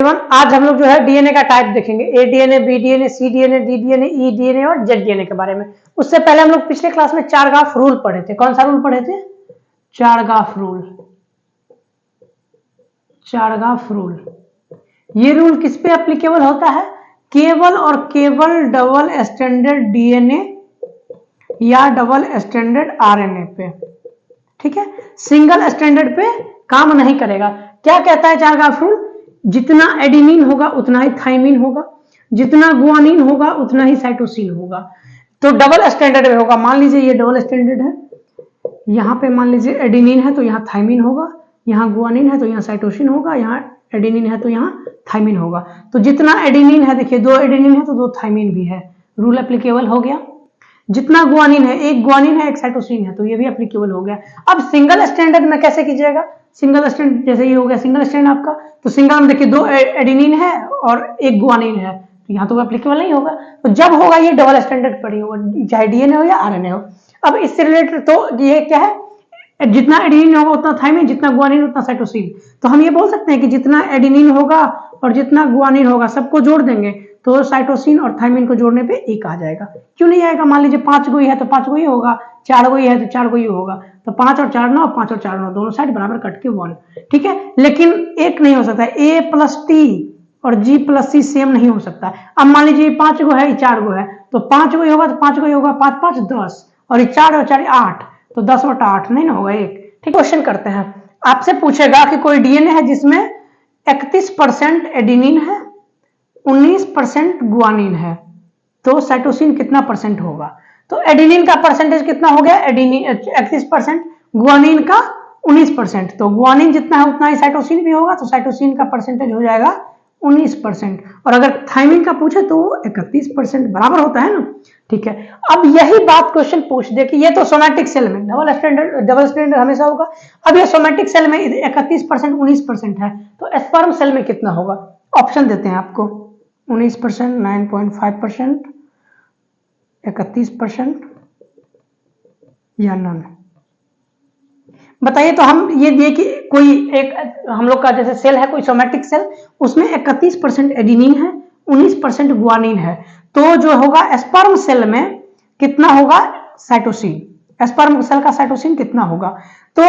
Everyone, आज हम लोग जो है डीएनए का टाइप देखेंगे, ए डीएनए, बी डीएनए, सी डीएनए, डी डीएनए, ई डीएनए और जेड डीएनए के बारे में। उससे पहले हम लोग पिछले क्लास में चारगाफ रूल पढ़े थे। कौन सा रूल पढ़े थे? चारगाफ रूल। चारगाफ रूल, ये रूल किस पे एप्लीकेबल होता है? केवल और केवल डबल स्टैंडर्ड डीएनए या डबल स्टैंडर्ड आरएनए पे, ठीक है। सिंगल स्टैंडर्ड पे काम नहीं करेगा। क्या कहता है चारगाफ रूल? जितना एडेनिन होगा उतना ही थाइमिन होगा, जितना गुआनिन होगा उतना ही साइटोसिन होगा। तो डबल स्टैंडर्ड में होगा। मान लीजिए ये डबल स्टैंडर्ड है, यहाँ पे मान लीजिए एडेनिन है तो यहाँ थाइमिन होगा, यहाँ गुआनिन है तो यहाँ साइटोसिन होगा, यहाँ एडेनिन है तो यहाँ थाइमिन होगा। तो जितना एडेनिन है, देखिए 2 एडेनिन है तो 2 थाइमिन भी है, रूल एप्लीकेबल हो गया। जितना गुआनिन है, एक गुआनिन है एक साइटोसिन है, तो ये भी एप्लीकेबल हो गया। अब सिंगल स्टैंडर्ड में कैसे कीजिएगा? सिंगल स्टैंड जैसे ये हो गया सिंगल स्टैंड आपका, तो सिंगल में देखिए 2 एडेनिन है और एक गुआनिन है, तो यहाँ तो एप्लीकेबल नहीं होगा। तो जब होगा ये डबल स्टैंडर्ड पर ही होगा, चाहे डीएनए हो या आरएनए हो। अब इससे रिलेटेड तो ये क्या है, जितना एडेनिन होगा उतना थाइमिन, जितना गुआनिन उतना साइटोसिन। तो हम ये बोल सकते हैं कि जितना एडेनिन होगा और जितना गुआनिन होगा सबको जोड़ देंगे तो साइटोसिन और थाइमिन को जोड़ने पे 1 आ जाएगा। क्यों नहीं आएगा? मान लीजिए 5 गो ही है तो 5 गो ही होगा, 4 गो ही है तो 4 गो ही होगा। तो 5 और 4 9, 5 और 4 9, दोनों साइड बराबर कट के 1, ठीक है। लेकिन एक नहीं हो सकता, A प्लस T और G प्लस C सेम नहीं हो सकता। अब मान लीजिए 5 गो है, 4 गो है, तो 5 गो ही होगा तो 5 गो ही होगा, 5 5 10 और 4 और 4 8, तो 10/8 नहीं ना होगा 1, ठीक। क्वेश्चन करते हैं, आपसे पूछेगा कि कोई डीएनए है जिसमें 31% एडेनिन है, 19% गुआनिन है, तो साइटोसिन कितना परसेंट होगा? तो एडेनिन का परसेंटेज कितना हो गया? एडेनिन 31%, गुआनिन का 19%, तो गुआनिन जितना है उतना ही साइटोसिन भी होगा, तो साइटोसिन का परसेंटेज हो जाएगा 19%। और अगर थाइमिन का पूछे तो 31% बराबर होता है ना, ठीक है। अब यही बात क्वेश्चन पूछ दे कि ये तो सोमैटिक सेल में डबल स्टैंडर्ड हमेशा होगा। अब ये सोमैटिक सेल में 31% 19% है, तो स्पर्म सेल में कितना होगा? ऑप्शन देते हैं आपको, 19%, 9.5%, 31% या नन। बताइए। तो हम ये दिए कि कोई एक हम लोग का जैसे सेल है, कोई सोमैटिक सेल, उसमें 31% एडेनिन है, 19% गुआनिन है, तो जो होगा स्पर्म सेल में कितना होगा? साइटोसिन। स्पर्म सेल का साइटोसिन कितना होगा? तो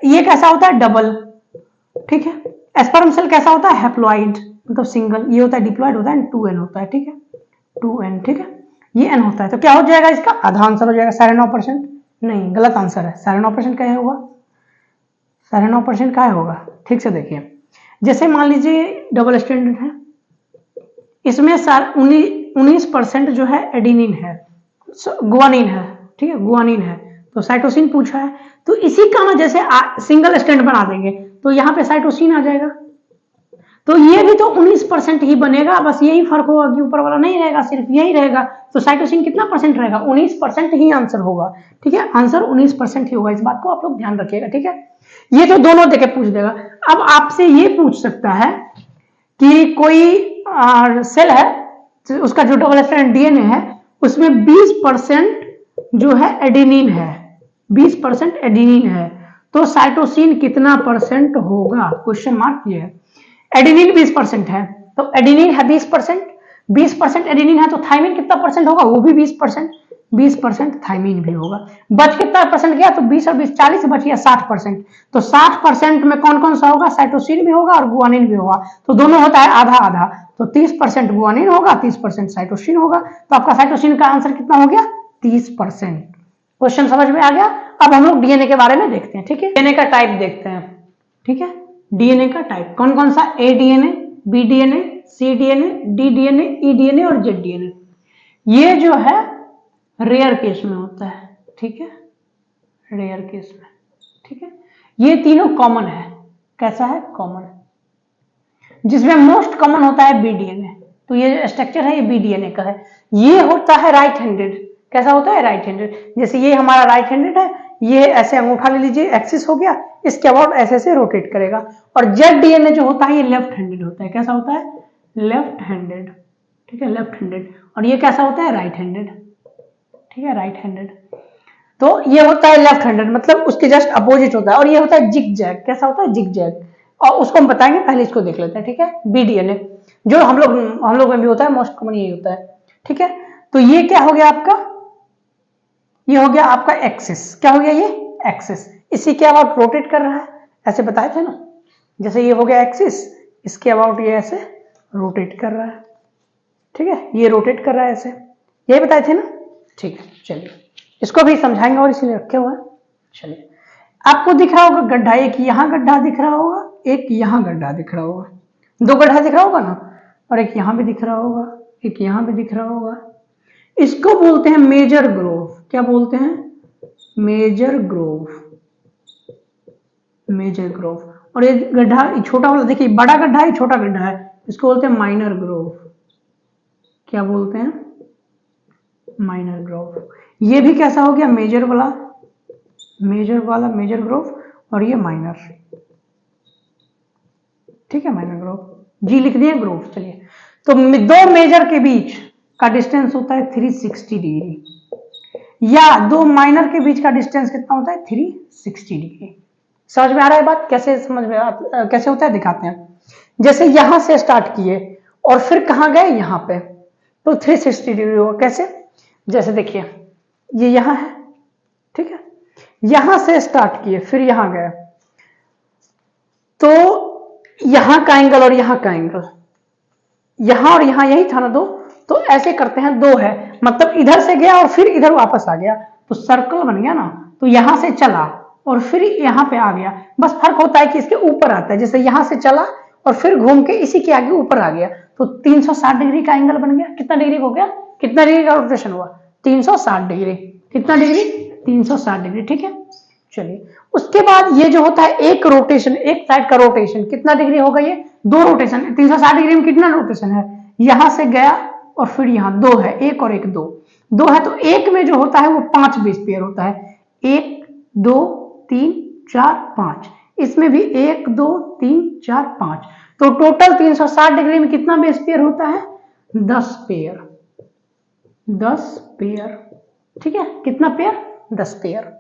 ये कैसा होता है? डबल, ठीक है। स्पर्म सेल कैसा होता है? हैप्लॉइड, मतलब सिंगल। ये होता है डिप्लॉइड होता है, 2n होता है, ठीक है, 2n, ठीक है। ये n होता है, तो क्या हो जाएगा इसका? आधा आंसर हो जाएगा 9.5%। नहीं, गलत आंसर है। 9.5% क्या होगा? 9.5% क्या होगा? ठीक से देखिए, जैसे मान लीजिए डबल स्टैंडर्ड है, इसमें 19% जो है एडेनिन है, गुआनिन है, ठीक है, गुआनिन है, तो साइटोसिन पूछा है, तो इसी का ना जैसे सिंगल स्टैंड बना देंगे तो यहाँ पे साइटोसिन आ जाएगा, तो ये भी तो 19% ही बनेगा, बस यही फर्क होगा कि ऊपर वाला नहीं रहेगा, सिर्फ यही रहेगा। तो साइटोसिन कितना परसेंट रहेगा? 19% ही आंसर होगा, ठीक है। आंसर 19% ही होगा, इस बात को आप लोग ध्यान रखिएगा, ठीक है। ये तो दोनों देके पूछ देगा। अब आपसे ये पूछ सकता है कि कोई सेल है, उसका जो डबल स्टैंडर्ड डीएनए है उसमें 20% जो है एडेनिन है, 20% एडेनिन है, तो साइटोसिन कितना परसेंट होगा? क्वेश्चन मार्क ये है। एडेनिन 20% है, तो एडेनिन है 20%, 20% एडेनिन है, तो थाइमिन कितना परसेंट होगा? वो भी 20%, 20% थाइमिन भी होगा। बच कितना परसेंट गया? तो 20 और 20 40, बच गया 60%। तो 60% में कौन कौन सा होगा? साइटोसिन भी होगा और गुआनिन भी होगा, तो दोनों होता है आधा आधा, तो 30% गुआनिन होगा, 30% साइटोसिन होगा, तो आपका साइटोसिन का आंसर कितना हो गया? 30%। क्वेश्चन समझ में आ गया? अब हम लोग डीएनए के बारे में देखते हैं, ठीक है। डीएनए का टाइप देखते हैं, ठीक है। डीएनए का टाइप कौन कौन सा? ए डीएनए, बी डीएनए, सी डीएनए, डी डीएनए, ई डीएनए और जेड डीएनए। ये जो है रेयर केस में होता है, ठीक है, रेयर केस में, ठीक है। ये तीनों कॉमन है। कैसा है? कॉमन। जिसमें मोस्ट कॉमन होता है बी डीएनए, तो ये जो स्ट्रक्चर है ये बी डीएनए का है। ये होता है राइट हैंडेड। कैसा होता है? Right handed. जैसे ये हमारा राइट हैंडेड है, ये ऐसे अंगूठा ले लीजिए, एक्सिस हो गया, इसके अबाउट ऐसे ऐसे रोटेट करेगा। और जेड डीएनए जो होता है ये लेफ्ट हैंडेड होता है। कैसा होता है? लेफ्ट हैंडेड, ठीक है, लेफ्ट हैंडेड। और ये कैसा होता है? राइट हैंडेड, ठीक है, राइट हैंडेड। तो ये होता है लेफ्ट हैंडेड, मतलब उसके जस्ट अपोजिट होता है। और ये होता है जिग जैग। कैसा होता है? Zig zag. और उसको हम बताएंगे, पहले इसको देख लेते हैं, ठीक है। BDNA जो हम लोग में भी होता है, मोस्ट कॉमन यही होता है, ठीक है। तो ये क्या हो गया आपका, ये हो गया आपका एक्सिस, क्या हो गया ये एक्सिस, इसी के अबाउट रोटेट कर रहा है, ऐसे बताए थे ना, जैसे ये हो गया एक्सिस, इसके अबाउट ये ऐसे रोटेट कर रहा है, ठीक है, ये रोटेट कर रहा है ऐसे, यही बताए थे ना, ठीक है। चलिए इसको भी समझाएंगे और इसीलिए रखे हुए हैं। चलिए आपको दिख रहा होगा गड्ढा, एक यहाँ गड्ढा दिख रहा होगा, एक यहाँ गड्ढा दिख रहा होगा, दो गड्ढा दिख रहा होगा ना, और एक यहाँ भी दिख रहा होगा, एक यहाँ भी दिख रहा होगा। इसको बोलते हैं मेजर ग्रोव, क्या बोलते हैं, मेजर ग्रोव, मेजर ग्रोव। और ये गड्ढा छोटा वाला देखिए, बड़ा गड्ढा है, छोटा गड्ढा है, इसको बोलते हैं माइनर ग्रोव, क्या बोलते हैं, माइनर ग्रोव। ये भी कैसा हो गया, मेजर वाला, मेजर वाला मेजर ग्रोव, और ये माइनर, ठीक है, माइनर ग्रोव, जी लिख दिए ग्रोव। चलिए तो दो मेजर के बीच का डिस्टेंस होता है 360 डिग्री, या दो माइनर के बीच का डिस्टेंस कितना होता है, 360 डिग्री। समझ में आ रहा है बात, कैसे समझ में कैसे होता है, दिखाते हैं। जैसे यहां से स्टार्ट किए और फिर कहां गए, यहां पे, तो 360 डिग्री होगा। कैसे, जैसे देखिए ये यहां है, ठीक है, यहां से स्टार्ट किए फिर यहां गए, तो यहां का एंगल और यहां का एंगल, यहां और यहां यही था ना दो, तो ऐसे करते हैं, दो है मतलब इधर से गया और फिर इधर वापस आ गया, तो सर्कल बन गया ना। तो यहां से चला और फिर यहां पे आ गया, बस फर्क होता है कि इसके ऊपर आता है, जैसे यहां से चला और फिर घूम के इसी के आगे ऊपर आ गया, तो 360 डिग्री का एंगल बन गया। कितना डिग्री हो गया, कितना डिग्री का रोटेशन हुआ, 360 डिग्री, कितना डिग्री, 360 डिग्री, ठीक है। चलिए उसके बाद ये जो होता है एक रोटेशन, एक साइड का रोटेशन कितना डिग्री होगा, ये दो रोटेशन, 360 डिग्री में कितना रोटेशन है, यहां से गया और फिर यहां दो है, एक और एक, दो है, तो एक में जो होता है वो 5 बेस पेयर होता है, 1 2 3 4 5, इसमें भी 1 2 3 4 5, तो टोटल 360 डिग्री में कितना बेस पेयर होता है, 10 पेयर, 10 पेयर, ठीक है, कितना पेयर, 10 पेयर।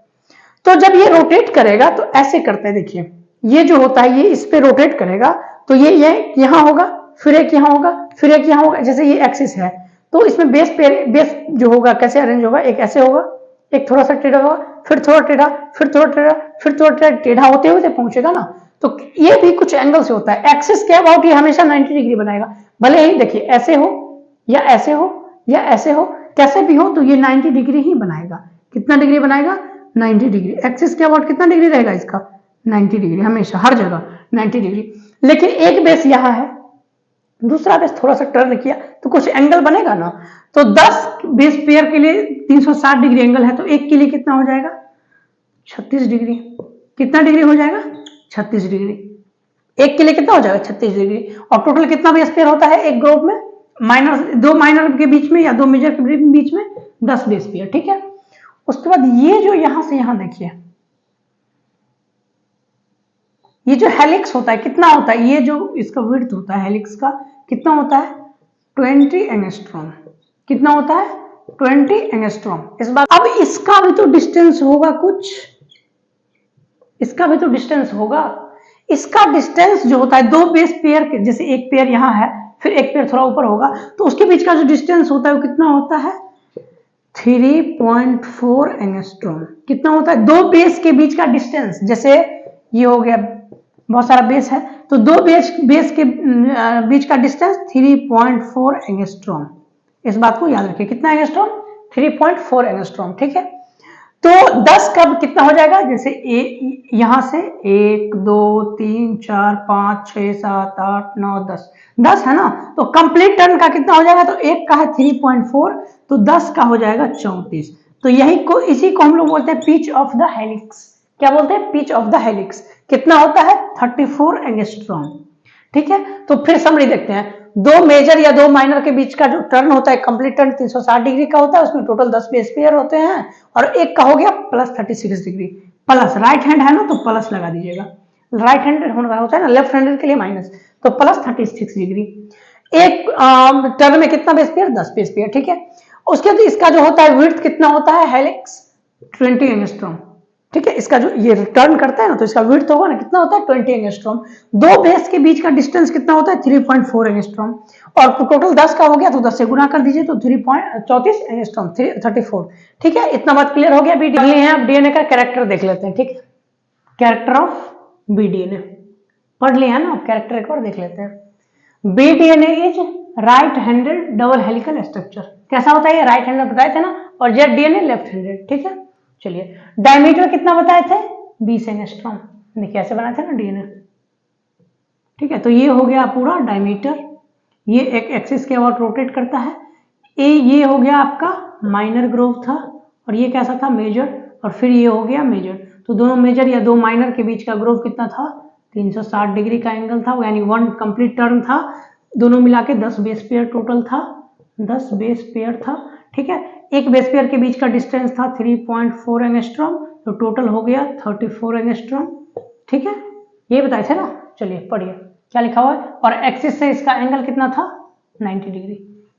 तो जब ये रोटेट करेगा तो ऐसे करते हैं, देखिए ये जो होता है ये इस पे रोटेट करेगा, तो ये यहां होगा, फिर एक यहां होगा, फिर एक यहां होगा, जैसे ये एक्सिस है, तो इसमें बेस जो होगा कैसे अरेंज होगा, एक ऐसे होगा, एक थोड़ा सा टेढ़ा होगा, फिर थोड़ा टेढ़ा, फिर थोड़ा टेढ़ा, फिर थोड़ा टेढ़ा, टेढ़ा होते हुए पहुंचेगा ना। तो ये भी कुछ एंगल से होता है, एक्सिस के अबाउट ये हमेशा 90 डिग्री बनाएगा, भले ही देखिए ऐसे हो या ऐसे हो या ऐसे हो, कैसे भी हो तो ये 90 डिग्री ही बनाएगा। कितना डिग्री बनाएगा, 90 डिग्री। एक्सिस के अबाउट कितना डिग्री रहेगा इसका, 90 डिग्री, हमेशा हर जगह 90 डिग्री। लेकिन एक बेस यहां है, दूसरा बेस थोड़ा सा टर्न किया तो कुछ एंगल बनेगा ना, तो 10 बेस पेयर के लिए 360 डिग्री एंगल है, तो एक के लिए कितना हो जाएगा, 36 डिग्री। कितना डिग्री हो जाएगा, 36 डिग्री। एक के लिए कितना हो जाएगा, 36 डिग्री। और टोटल कितना बेस पेयर होता है एक ग्रुप में, दो माइनर के बीच में या दो मेजर के बीच में 10 बेस पेयर, ठीक है। उसके बाद ये जो यहां से यहां देखिए, ये जो हेलिक्स होता है कितना होता है, ये जो इसका विड्थ होता है हेलिक्स का कितना होता है, 20 एंगस्ट्रॉम। कितना होता है, 20 एंगस्ट्रॉम। इस बार अब इसका भी तो डिस्टेंस होगा कुछ, इसका भी तो डिस्टेंस होगा। इसका डिस्टेंस जो होता है दो बेस पेयर के, जैसे एक पेयर यहां है फिर एक पेयर थोड़ा ऊपर होगा, तो उसके बीच का जो डिस्टेंस होता है वो कितना होता है, 3.4 एंगस्ट्रॉम। कितना होता है, दो बेस के बीच का डिस्टेंस, जैसे ये हो गया बहुत सारा बेस है, तो दो बेस के बीच का डिस्टेंस 3.4 एंगस्ट्रॉम। इस बात को याद रखिए, कितना एंगस्ट्रॉम, 3.4 एंगस्ट्रॉम, ठीक है। तो 10 कब कितना हो जाएगा, जैसे यहां से 1 2 3 4 5 6 7 8 9 10 है ना, तो कंप्लीट टर्न का कितना हो जाएगा, तो एक का है 3.4, तो 10 का हो जाएगा 34। तो इसी को हम लोग बोलते हैं पिच ऑफ द हेलिक्स। क्या बोलते हैं, पिच ऑफ द हेलिक्स। कितना होता है, 34 एंगस्ट्रॉम, ठीक है। तो फिर समरी देखते हैं, दो मेजर या दो माइनर के बीच का जो टर्न होता है कंप्लीट टर्न 360 डिग्री का होता है, उसमें टोटल 10 बेस पेयर होते हैं, और एक का हो गया plus 36 degree, plus right hand है ना तो प्लस लगा दीजिएगा, राइट हैंड होता है ना, लेफ्ट हैंड के लिए माइनस, तो प्लस 36 डिग्री। एक टर्न में कितना बेस पेयर, 10 बेस पेयर, ठीक है। उसके बाद इसका जो होता है विड्थ कितना होता है हेलिक्स, 20 एंगस्ट्रॉम, ठीक है, इसका जो ये रिटर्न करता है ना, तो इसका विड्थ होगा ना, कितना होता है 20 एंगस्ट्रॉम। दो बेस के बीच का डिस्टेंस कितना होता है 3.4 एंगस्ट्रॉम, और टोटल 10 का हो गया तो 10 से गुना कर दीजिए तो 3.34 एंगस्ट्रॉम 34। ठीक है, इतना बात क्लियर हो गया। बीडीएनए है, अब डीएनए का कैरेक्टर देख लेते हैं। ठीक है, कैरेक्टर ऑफ बीडीएनए पढ़ लिया ना, कैरेक्टर एक बार देख लेते हैं। B DNA is right handed double helical structure. कैसा होता है ये, राइट हैंडेड बताए थे ना, और जेड डीएनए लेफ्ट हैंडेड। ठीक है, चलिए डायमीटर कितना बताए थे 20 एंगस्ट्रॉम। देखिए ऐसे बनाए थे ना डीएनए। ठीक है, तो ये हो गया पूरा डायमीटर, ये एक एक्सिस के अबाउट रोटेट करता है। ये हो गया आपका माइनर ग्रोव था, और ये कैसा था मेजर, और फिर ये हो गया मेजर। तो दोनों मेजर या दो माइनर के बीच का ग्रोव कितना था 360 डिग्री का एंगल था, यानी 1 कंप्लीट टर्न था। दोनों मिला के 10 बेस पेयर टोटल था, 10 बेस पेयर था। ठीक है, एक बेस पेयर के बीच का डिस्टेंस था 3.4 एंगस्ट्रॉम, तो टोटल हो गया 34 एंगस्ट्रॉम। ठीक है, ये बताए थे ना। चलिए पढ़िए क्या लिखा हुआ है, और एक्सिस से इसका एंगल कितना था 90 डिग्री।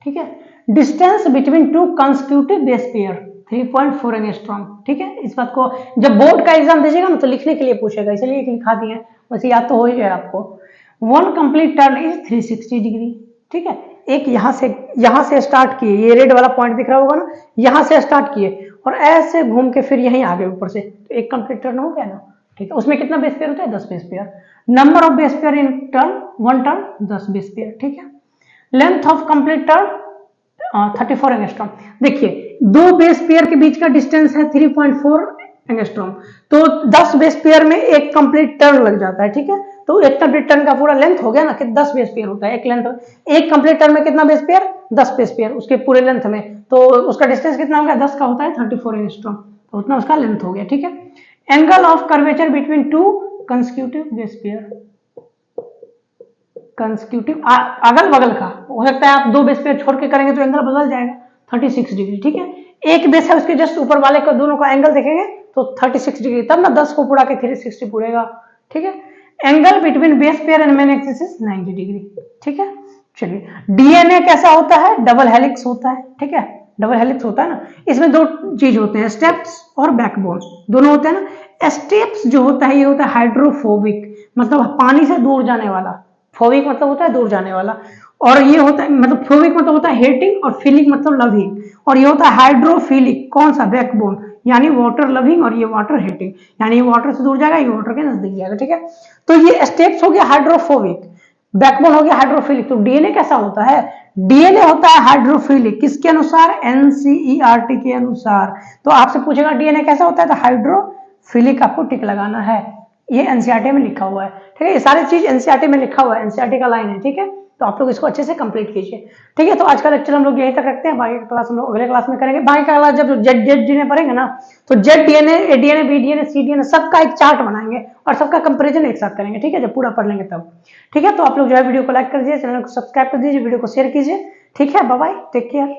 ठीक है, distance between two consecutive base pair 3.4 angstrom. ठीक है, इस बात को जब बोर्ड का एग्जाम दीजिएगा ना तो लिखने के लिए पूछेगा, इसलिए लिखा दिए, वैसे याद तो हो ही गया आपको। 1 कंप्लीट टर्न इज 360 डिग्री। ठीक है, एक यहां से स्टार्ट किए, ये रेड वाला पॉइंट दिख रहा होगा ना, यहां से स्टार्ट किए और ऐसे घूम के फिर यहीं आगे ऊपर से, तो एक कंप्लीट टर्न हो गया ना। ठीक है, उसमें कितना बेस पेयर होता है 10 base pair. Number of base pair in turn 1 turn 10 base pair. ठीक है, length of complete turn 34 angstrom. देखिए दो बेस पेयर के बीच का डिस्टेंस है 3.4 एंगस्ट्रॉम, तो 10 बेस पेयर में एक कंप्लीट टर्न लग जाता है। ठीक है, तो एक कंप्लीट टर्न का पूरा लेंथ हो गया ना कि 10 बेस पेयर होता है एक लेंथ। एक कंप्लीट टर्न में कितना बेस पेयर 10 बेस पेयर उसके पूरे लेंथ में, तो उसका डिस्टेंस कितना हो गया 10 का होता है 34 एंगस्ट्रॉम, तो उतना उसका लेंथ हो गया। ठीक है, angle of curvature between two consecutive base pair, consecutive अगल बगल का हो सकता है, आप दो बेस पेयर छोड़ के करेंगे तो एंगल बदल जाएगा 36 डिग्री। ठीक है, एक बेस है उसके जस्ट ऊपर वाले को दोनों का एंगल देखेंगे तो 36 डिग्री, तब ना 10 को पूरा के 360 पूरेगा। ठीक है, angle between base pair and main axis is 90 degree. ठीक है, चलिए डीएनए कैसा होता है डबल हेलिक्स होता है। ठीक है, डबल हेलिक्स होता है ना, इसमें दो चीज होते हैं, स्टेप्स और बैकबोन दोनों होते हैं ना। स्टेप्स जो होता है ये होता है हाइड्रोफोबिक, मतलब पानी से दूर जाने वाला, फोबिक मतलब होता है दूर जाने वाला, और ये होता है मतलब फोबिक मतलब होता है हेटिंग, और फिलिक मतलब लविंग, और ये होता है हाइड्रोफिलिक, कौन सा बैकबोन, यानी वाटर लविंग, और ये वाटर हेटिंग, यानी ये वाटर से दूर जाएगा, ये वाटर के नजदीक जाएगा। ठीक है, तो ये स्टेप्स हो गया हाइड्रोफोबिक, बैकबोन हो गया हाइड्रोफिलिक। तो डीएनए कैसा होता है, डीएनए होता है हाइड्रोफिलिक, किसके अनुसार एनसीईआरटी के अनुसार। तो आपसे पूछेगा डीएनए कैसा होता है, तो हाइड्रोफिलिक आपको टिक लगाना है, ये एनसीईआरटी में लिखा हुआ है। ठीक है, ये सारी चीज एनसीईआरटी में लिखा हुआ है, एनसीईआरटी का लाइन है। ठीक है, तो आप लोग इसको अच्छे से कंप्लीट कीजिए। ठीक है, तो आज का लेक्चर हम लोग यहीं तक रखते हैं, बाकी क्लास हम लोग अगले क्लास में करेंगे। बाकी का क्लास जब जेड डीएनए पढ़ेंगे ना, तो जेड डीएनए, ए डीएनए, बी डीएनए, सी डीएनए सबका एक चार्ट बनाएंगे और सबका कंपेरिजन एक साथ करेंगे। ठीक है, जब पूरा पढ़ लेंगे तब। ठीक है, तो आप लोग जो है वीडियो को लाइक कर दीजिए, चैनल को सब्सक्राइब कर दीजिए, वीडियो को शेयर कीजिए। ठीक है, बाय बाय, टेक केयर।